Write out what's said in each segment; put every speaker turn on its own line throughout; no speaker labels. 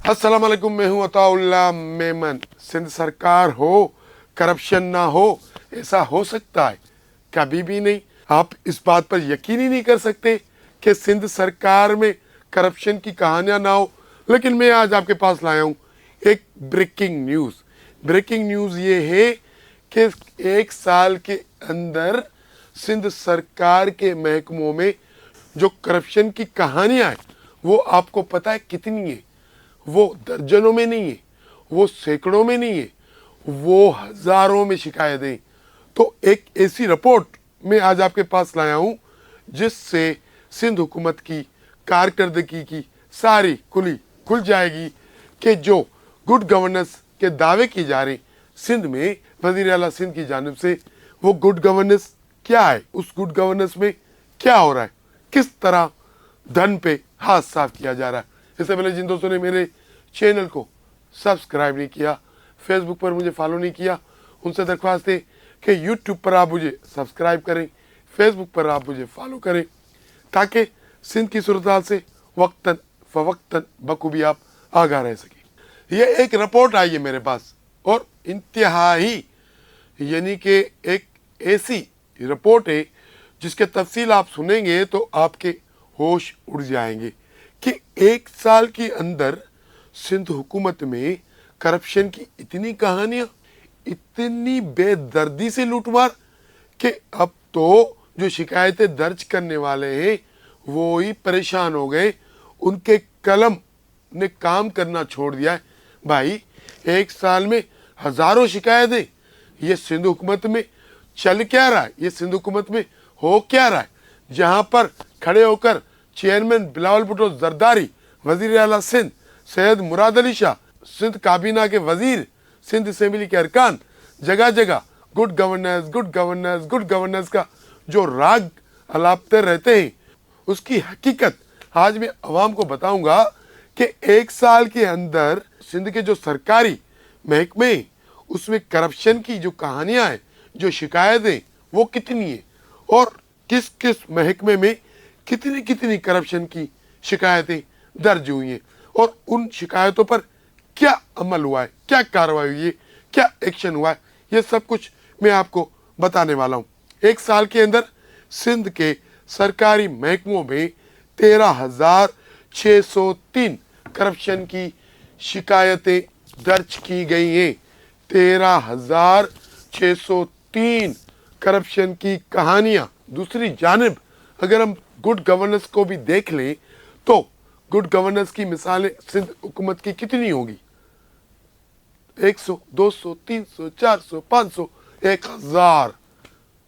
अस्सलाम वालेकुम, मैं हूं अताउल्ला मेमन। सिंध सरकार हो, करप्शन ना हो, ऐसा हो सकता है? कभी भी नहीं। आप इस बात पर यकीन ही नहीं कर सकते कि सिंध सरकार में करप्शन की कहानियां ना हो। लेकिन मैं आज आपके पास लाया हूं एक ब्रेकिंग न्यूज़। ब्रेकिंग न्यूज़ ये है कि एक साल के अंदर सिंध सरकार के महकमों में जो करप्शन की कहानियां हैं वो आपको पता है कितनी है? वो दर्जनों में नहीं है, वो सैकड़ों में नहीं है, वो हजारों में शिकायतें। तो एक ऐसी रिपोर्ट मैं आज आपके पास लाया हूं जिससे सिंध हुकूमत की कारकर्दगी की सारी कुली खुल जाएगी कि जो गुड गवर्नेंस के दावे किए जा रहे सिंध में वजीर आला सिंध की जानिब से, वो गुड गवर्नेंस क्या है, उस गुड गवर्नेंस में क्या हो रहा है, किस तरह धन पे हाथ साफ किया जा रहा है। इससे पहले जिन दोस्तों ने मेरे चैनल को सब्सक्राइब नहीं किया, फेसबुक पर मुझे फॉलो नहीं किया, उनसे दरख्वास्त है कि यूट्यूब पर आप मुझे सब्सक्राइब करें, फेसबुक पर आप मुझे फॉलो करें, ताकि सिंध की सूरत हाल से वक्तन फवक्तन बखूबी आप आगाह रह सकें। ये एक रिपोर्ट आई है मेरे पास और इंतहाई यानी कि एक ऐसी रिपोर्ट है जिसके तफसील आप सुनेंगे तो आपके होश उड़ जाएंगे कि एक साल के अंदर सिंध हुकूमत में करप्शन की इतनी कहानियां, इतनी बेदर्दी से लूटमार कि अब तो जो शिकायतें दर्ज करने वाले हैं वो ही परेशान हो गए। उनके कलम ने काम करना छोड़ दिया है। भाई, एक साल में हजारों शिकायतें, ये सिंध हुकूमत में चल क्या रहा है? ये सिंध हुकूमत में हो क्या रहा है? जहां पर खड़े होकर चेयरमैन बिलावल भुट्टो जरदारी, वजीर आला सिंध सैयद मुराद अली शाह, सिंध काबीना के वजीर, सिंध असेंबली के अरकान जगह जगह good governance good governance good governance का जो राग अलापते रहते हैं, उसकी हकीकत आज मैं अवाम को बताऊंगा कि एक साल के अंदर सिंध के जो सरकारी महकमे उसमें करप्शन की जो कहानियां हैं, जो शिकायतें, वो कितनी है और किस किस महकमे में कितनी कितनी करप्शन की शिकायतें दर्ज हुई हैं और उन शिकायतों पर क्या अमल हुआ है, क्या कार्रवाई हुई है, क्या एक्शन हुआ है, ये सब कुछ मैं आपको बताने वाला हूँ। एक साल के अंदर सिंध के सरकारी महकमों में 13,603 करप्शन की शिकायतें दर्ज की गई हैं। 13,603 करप्शन की कहानियां। दूसरी जानिब अगर हम गुड गवर्नेंस को भी देख लें तो गुड गवर्नेंस की मिसालें सिंध हुकूमत की कितनी होगी? 100, 200, 300, 400, 500, 1000।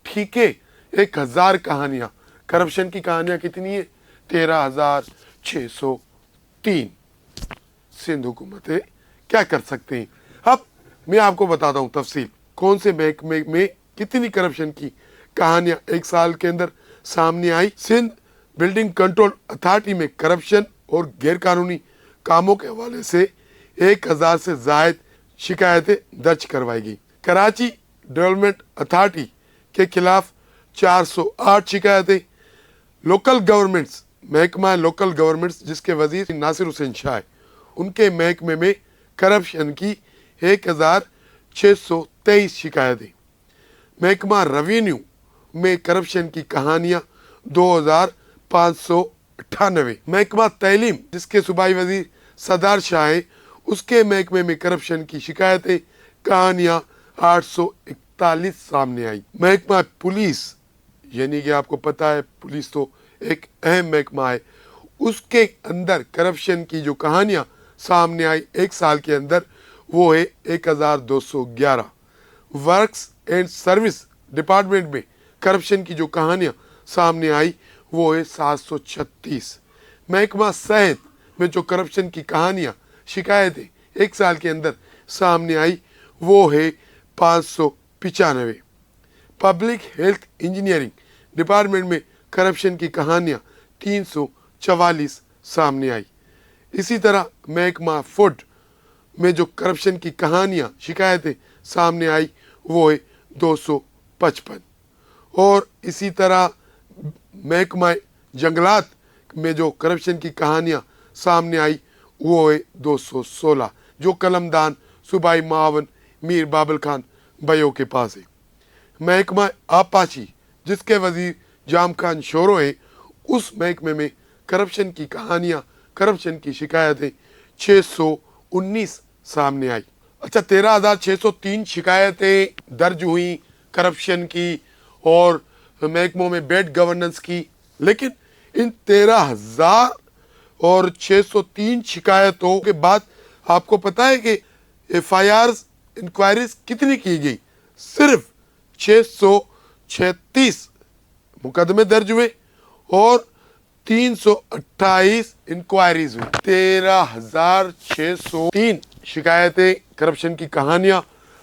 ठीक है, 1000 कहानियां। करप्शन की कहानियां कितनी है? 13,603। सिंध हुकूमत है, क्या कर सकते हैं? अब मैं आपको बताता हूं तफसील कौन से महकमे में कितनी करप्शन की कहानियां एक साल के अंदर सामने आई। सिंध बिल्डिंग कंट्रोल अथॉरिटी में करप्शन और गैरकानूनी कामों के हवाले से 1000 से जायद शिकायतें दर्ज करवाई गई। कराची डेवलपमेंट अथॉरिटी के खिलाफ 408 शिकायतें। लोकल गवर्नमेंट्स, महकमा लोकल गवर्नमेंट्स जिसके वजीर नासिर हुसैन शाह, उनके महकमे में करप्शन की 1623 शिकायतें। महकमा रेवेन्यू में करप्शन की कहानियां 2598। महकमा तैलीम जिसके सूबाई वजीर सदार शाह है, उसके महकमे में करप्शन की शिकायतें कहानियां 841 सामने आई। महकमा पुलिस, यानी कि आपको पता है पुलिस तो एक अहम महकमा है, उसके अंदर करप्शन की जो कहानियां सामने आई एक साल के अंदर वो है 1211। वर्क्स एंड सर्विस डिपार्टमेंट में करप्शन की जो कहानियां सामने आई वो है 736। महकमा सेहत में जो करप्शन की कहानियां शिकायतें एक साल के अंदर सामने आई वो है 595। पब्लिक हेल्थ इंजीनियरिंग डिपार्टमेंट में करप्शन की कहानियां 344 सामने आई। इसी तरह महकमा फूड में जो करप्शन की कहानियां शिकायतें सामने आई वो है 255। और इसी तरह महकमा जंगलात में जो करप्शन की कहानियां सामने आई वो है 216 जो कलमदान सूबाई मावन मीर बाबल खान बयो के पास है। महकमा आपाची जिसके वजीर जाम खान शोरो है, उस महकमे में करप्शन की कहानियां, करप्शन की शिकायतें 619 सामने आई। अच्छा, 13,603 शिकायतें दर्ज हुई करप्शन की और महकमों में बैड गवर्नेंस की, लेकिन इन 13,603 शिकायतों के बाद आपको पता है कि FIR इंक्वायरीज कितनी की गई? सिर्फ 636 मुकदमे दर्ज हुए और 328 इंक्वायरीज हुई। 13,603 शिकायतें, करप्शन की कहानियां,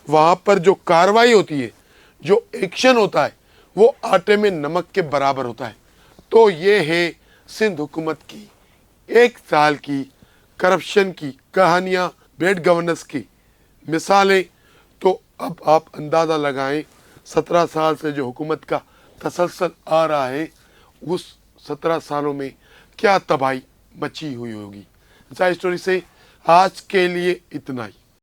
वहां पर जो कार्रवाई होती है, जो एक्शन होता है, वो आटे में नमक के बराबर होता है। तो ये है सिंध हुकूमत की 1 साल की करप्शन की कहानियां, बैड गवर्नेंस की मिसालें। तो अब आप अंदाज़ा लगाएं 17 साल से जो हुकूमत का तसलसल आ रहा है, उस 17 सालों में क्या तबाही मची हुई होगी। स्टोरी से आज के लिए इतना ही।